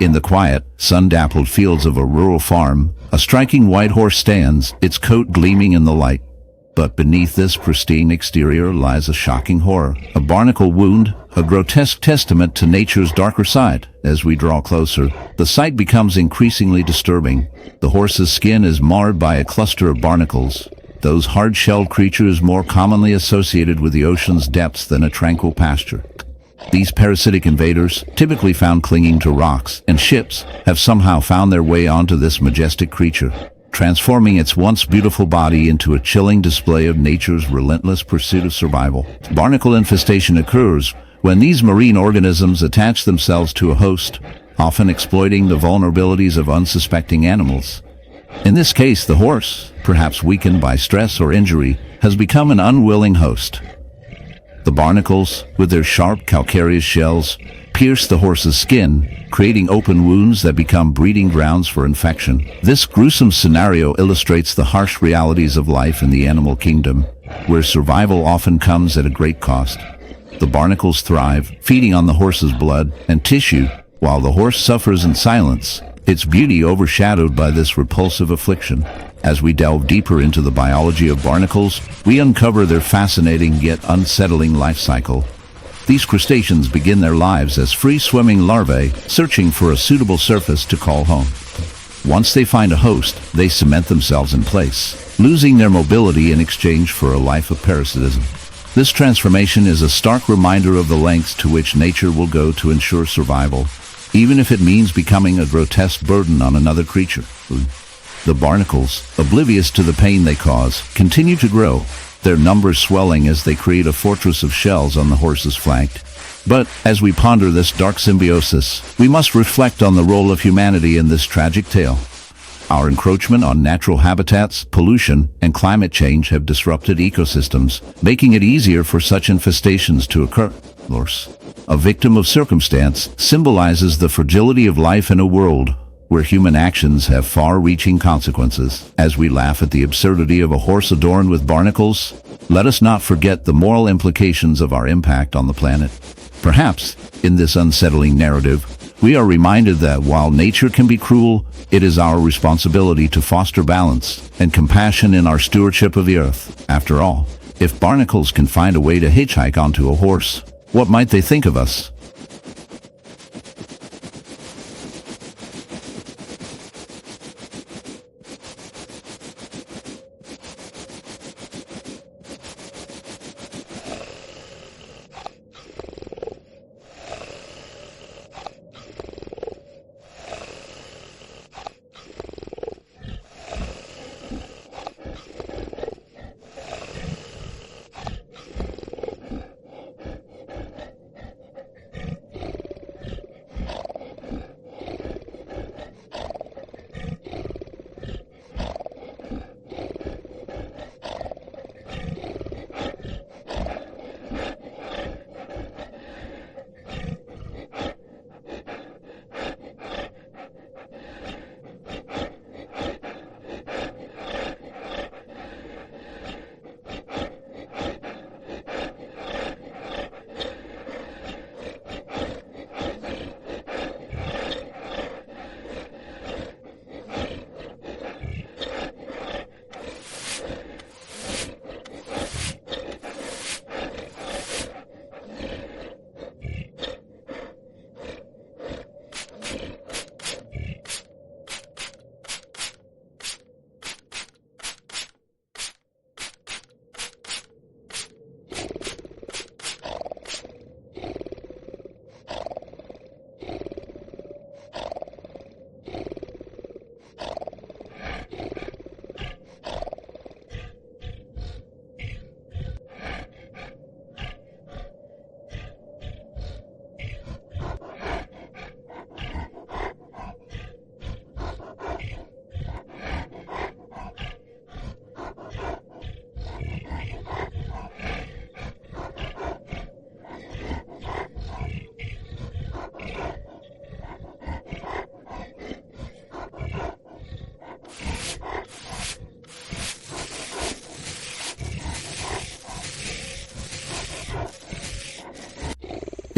In the quiet, sun-dappled fields of a rural farm, a striking white horse stands, its coat gleaming in the light. But beneath this pristine exterior lies a shocking horror, a barnacle wound, a grotesque testament to nature's darker side. As we draw closer, the sight becomes increasingly disturbing. The horse's skin is marred by a cluster of barnacles, those hard-shelled creatures more commonly associated with the ocean's depths than a tranquil pasture. These parasitic invaders, typically found clinging to rocks and ships, have somehow found their way onto this majestic creature, transforming its once beautiful body into a chilling display of nature's relentless pursuit of survival. Barnacle infestation occurs when these marine organisms attach themselves to a host, often exploiting the vulnerabilities of unsuspecting animals. In this case, the horse, perhaps weakened by stress or injury, has become an unwilling host. The barnacles, with their sharp calcareous shells, pierce the horse's skin, creating open wounds that become breeding grounds for infection. This gruesome scenario illustrates the harsh realities of life in the animal kingdom, where survival often comes at a great cost. The barnacles thrive, feeding on the horse's blood and tissue, while the horse suffers in silence, its beauty overshadowed by this repulsive affliction. As we delve deeper into the biology of barnacles, we uncover their fascinating yet unsettling life cycle. These crustaceans begin their lives as free-swimming larvae, searching for a suitable surface to call home. Once they find a host, they cement themselves in place, losing their mobility in exchange for a life of parasitism. This transformation is a stark reminder of the lengths to which nature will go to ensure survival, even if it means becoming a grotesque burden on another creature. The barnacles, oblivious to the pain they cause, continue to grow, their numbers swelling as they create a fortress of shells on the horse's flank. But as we ponder this dark symbiosis, we must reflect on the role of humanity in this tragic tale. Our encroachment on natural habitats, pollution, and climate change have disrupted ecosystems, making it easier for such infestations to occur. A victim of circumstance symbolizes the fragility of life in a world where human actions have far-reaching consequences. As we laugh at the absurdity of a horse adorned with barnacles, let us not forget the moral implications of our impact on the planet. Perhaps, in this unsettling narrative, we are reminded that while nature can be cruel, it is our responsibility to foster balance and compassion in our stewardship of the earth. After all, if barnacles can find a way to hitchhike onto a horse, what might they think of us?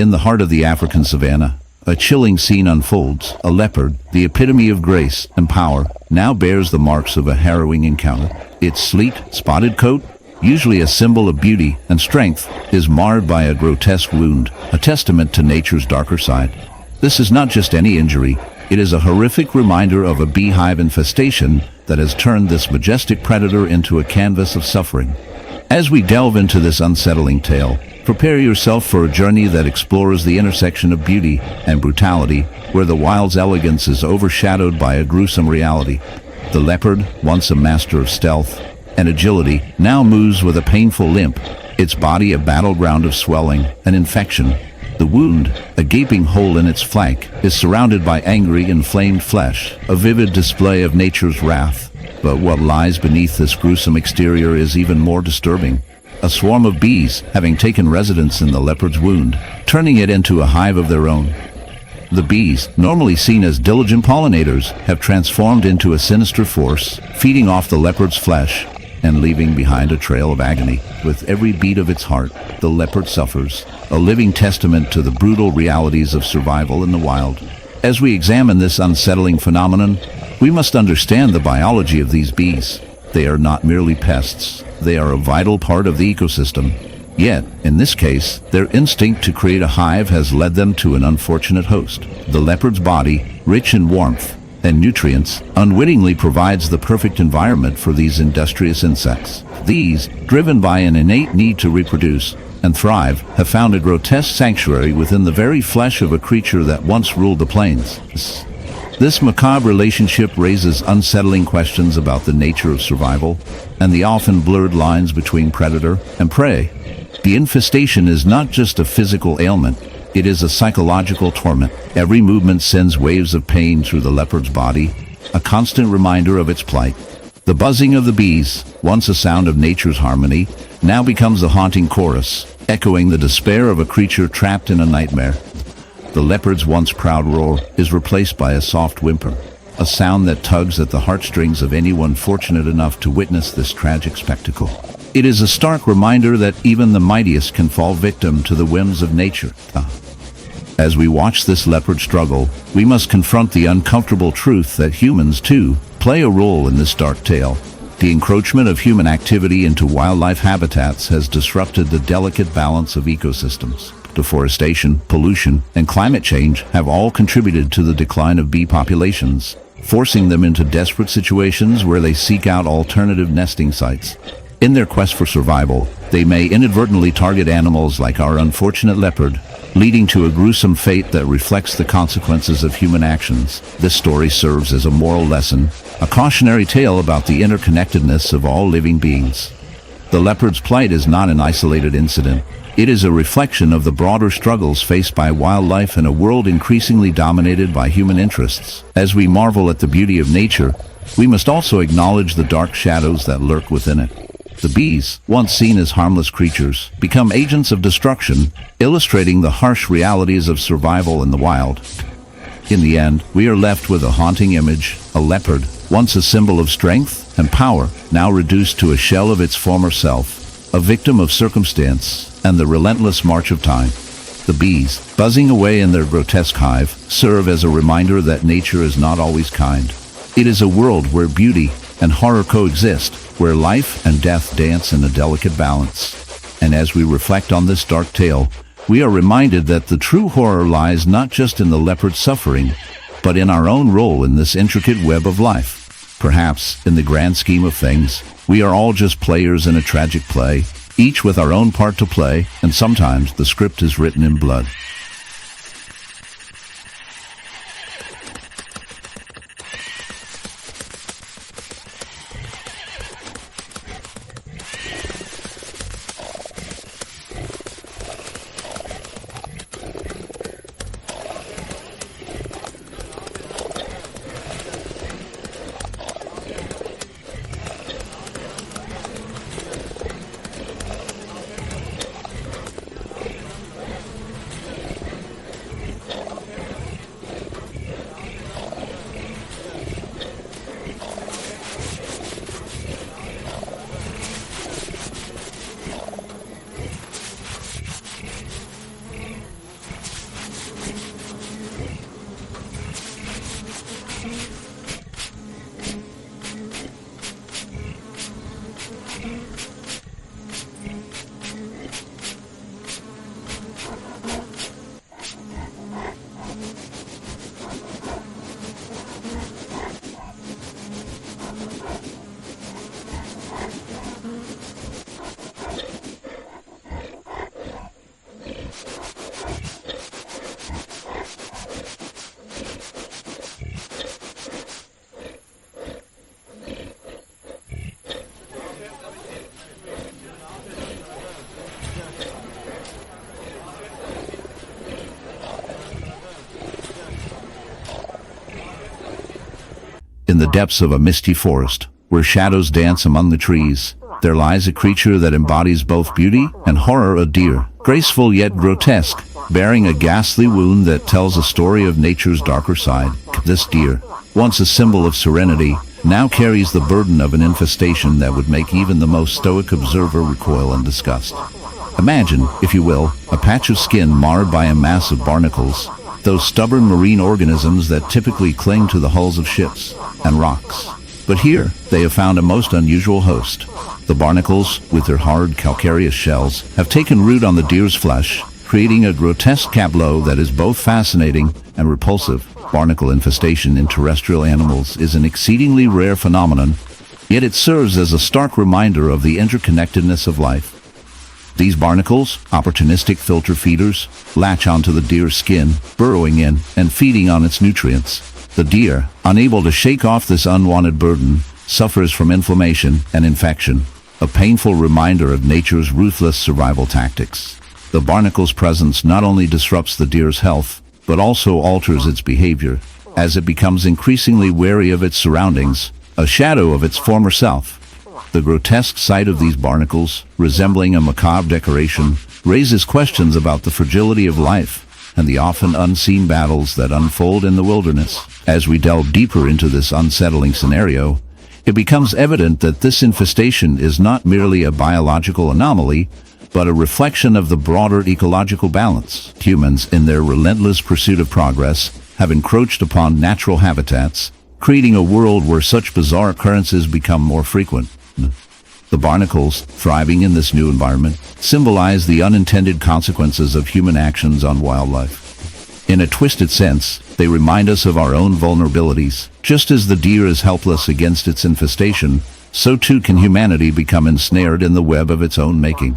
In the heart of the African savanna, a chilling scene unfolds. A leopard, the epitome of grace and power, now bears the marks of a harrowing encounter. Its sleek, spotted coat, usually a symbol of beauty and strength, is marred by a grotesque wound, a testament to nature's darker side. This is not just any injury, it is a horrific reminder of a beehive infestation that has turned this majestic predator into a canvas of suffering. As we delve into this unsettling tale, prepare yourself for a journey that explores the intersection of beauty and brutality, where the wild's elegance is overshadowed by a gruesome reality. The leopard, once a master of stealth and agility, now moves with a painful limp, its body a battleground of swelling and infection. The wound, a gaping hole in its flank, is surrounded by angry, inflamed flesh, a vivid display of nature's wrath. But what lies beneath this gruesome exterior is even more disturbing. A swarm of bees having taken residence in the leopard's wound, turning it into a hive of their own. The bees, normally seen as diligent pollinators, have transformed into a sinister force, feeding off the leopard's flesh and leaving behind a trail of agony. With every beat of its heart, the leopard suffers, a living testament to the brutal realities of survival in the wild. As we examine this unsettling phenomenon, we must understand the biology of these bees. They are not merely pests, they are a vital part of the ecosystem. Yet, in this case, their instinct to create a hive has led them to an unfortunate host. The leopard's body, rich in warmth and nutrients, unwittingly provides the perfect environment for these industrious insects. These, driven by an innate need to reproduce and thrive, have found a grotesque sanctuary within the very flesh of a creature that once ruled the plains. This macabre relationship raises unsettling questions about the nature of survival and the often blurred lines between predator and prey. The infestation is not just a physical ailment, it is a psychological torment. Every movement sends waves of pain through the leopard's body, a constant reminder of its plight. The buzzing of the bees, once a sound of nature's harmony, now becomes a haunting chorus, echoing the despair of a creature trapped in a nightmare. The leopard's once proud roar is replaced by a soft whimper, a sound that tugs at the heartstrings of anyone fortunate enough to witness this tragic spectacle. It is a stark reminder that even the mightiest can fall victim to the whims of nature. As we watch this leopard struggle, we must confront the uncomfortable truth that humans, too, play a role in this dark tale. The encroachment of human activity into wildlife habitats has disrupted the delicate balance of ecosystems. Deforestation, pollution, and climate change have all contributed to the decline of bee populations, forcing them into desperate situations where they seek out alternative nesting sites. In their quest for survival, they may inadvertently target animals like our unfortunate leopard, leading to a gruesome fate that reflects the consequences of human actions. This story serves as a moral lesson, a cautionary tale about the interconnectedness of all living beings. The leopard's plight is not an isolated incident. It is a reflection of the broader struggles faced by wildlife in a world increasingly dominated by human interests. As we marvel at the beauty of nature, we must also acknowledge the dark shadows that lurk within it. The bees, once seen as harmless creatures, become agents of destruction, illustrating the harsh realities of survival in the wild. In the end, we are left with a haunting image, a leopard, once a symbol of strength and power, now reduced to a shell of its former self, a victim of circumstance and the relentless march of time. The bees, buzzing away in their grotesque hive, serve as a reminder that nature is not always kind. It is a world where beauty and horror coexist, where life and death dance in a delicate balance. And as we reflect on this dark tale, we are reminded that the true horror lies not just in the leopard's suffering, but in our own role in this intricate web of life. Perhaps, in the grand scheme of things, we are all just players in a tragic play, each with our own part to play, and sometimes the script is written in blood. In the depths of a misty forest, where shadows dance among the trees, there lies a creature that embodies both beauty and horror, a deer, graceful yet grotesque, bearing a ghastly wound that tells a story of nature's darker side. This deer, once a symbol of serenity, now carries the burden of an infestation that would make even the most stoic observer recoil in disgust. Imagine, if you will, a patch of skin marred by a mass of barnacles, those stubborn marine organisms that typically cling to the hulls of ships and rocks. But here, they have found a most unusual host. The barnacles, with their hard, calcareous shells, have taken root on the deer's flesh, creating a grotesque tableau that is both fascinating and repulsive. Barnacle infestation in terrestrial animals is an exceedingly rare phenomenon, yet it serves as a stark reminder of the interconnectedness of life. These barnacles, opportunistic filter feeders, latch onto the deer's skin, burrowing in and feeding on its nutrients. The deer, unable to shake off this unwanted burden, suffers from inflammation and infection, a painful reminder of nature's ruthless survival tactics. The barnacle's presence not only disrupts the deer's health, but also alters its behavior, as it becomes increasingly wary of its surroundings, a shadow of its former self. The grotesque sight of these barnacles, resembling a macabre decoration, raises questions about the fragility of life and the often unseen battles that unfold in the wilderness. As we delve deeper into this unsettling scenario, it becomes evident that this infestation is not merely a biological anomaly, but a reflection of the broader ecological balance. Humans, in their relentless pursuit of progress, have encroached upon natural habitats, creating a world where such bizarre occurrences become more frequent. The barnacles, thriving in this new environment, symbolize the unintended consequences of human actions on wildlife. In a twisted sense, they remind us of our own vulnerabilities. Just as the deer is helpless against its infestation, so too can humanity become ensnared in the web of its own making.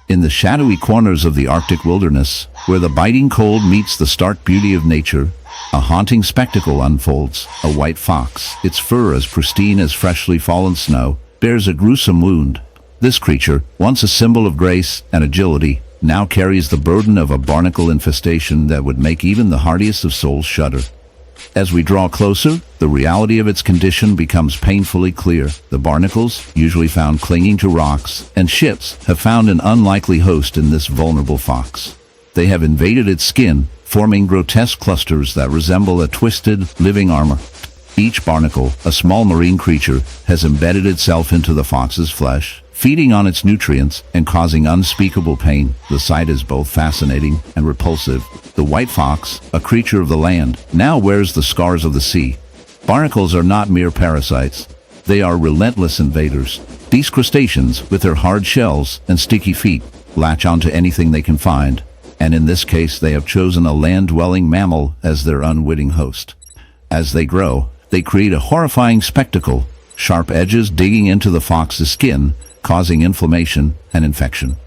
In the shadowy corners of the Arctic wilderness, where the biting cold meets the stark beauty of nature, a haunting spectacle unfolds. A white fox, its fur as pristine as freshly fallen snow, bears a gruesome wound. This creature, once a symbol of grace and agility, now carries the burden of a barnacle infestation that would make even the hardiest of souls shudder. As we draw closer, the reality of its condition becomes painfully clear. The barnacles, usually found clinging to rocks and ships, have found an unlikely host in this vulnerable fox. They have invaded its skin, forming grotesque clusters that resemble a twisted, living armor. Each barnacle, a small marine creature, has embedded itself into the fox's flesh, feeding on its nutrients and causing unspeakable pain. The sight is both fascinating and repulsive. The white fox, a creature of the land, now wears the scars of the sea. Barnacles are not mere parasites. They are relentless invaders. These crustaceans, with their hard shells and sticky feet, latch onto anything they can find, and in this case they have chosen a land-dwelling mammal as their unwitting host. As they grow, they create a horrifying spectacle, sharp edges digging into the fox's skin, causing inflammation and infection.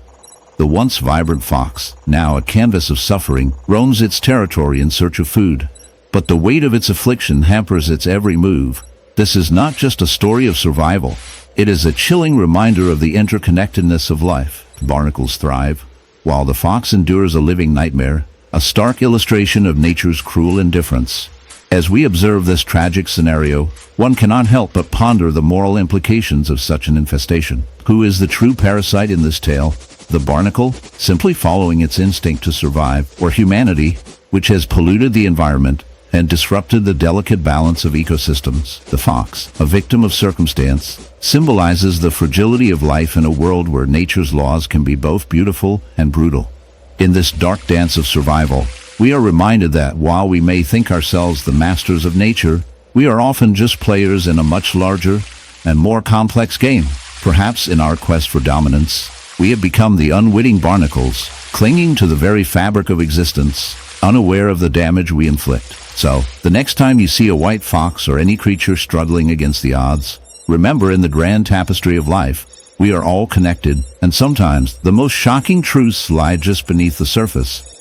The once vibrant fox, now a canvas of suffering, roams its territory in search of food, but the weight of its affliction hampers its every move. This is not just a story of survival. It is a chilling reminder of the interconnectedness of life. Barnacles thrive, while the fox endures a living nightmare, a stark illustration of nature's cruel indifference. As we observe this tragic scenario, one cannot help but ponder the moral implications of such an infestation. Who is the true parasite in this tale? The barnacle, simply following its instinct to survive, or humanity, which has polluted the environment and disrupted the delicate balance of ecosystems? The fox, a victim of circumstance, symbolizes the fragility of life in a world where nature's laws can be both beautiful and brutal. In this dark dance of survival, we are reminded that while we may think ourselves the masters of nature, we are often just players in a much larger and more complex game. Perhaps in our quest for dominance, we have become the unwitting barnacles, clinging to the very fabric of existence, unaware of the damage we inflict. So, the next time you see a white fox or any creature struggling against the odds, remember, in the grand tapestry of life, we are all connected, and sometimes the most shocking truths lie just beneath the surface.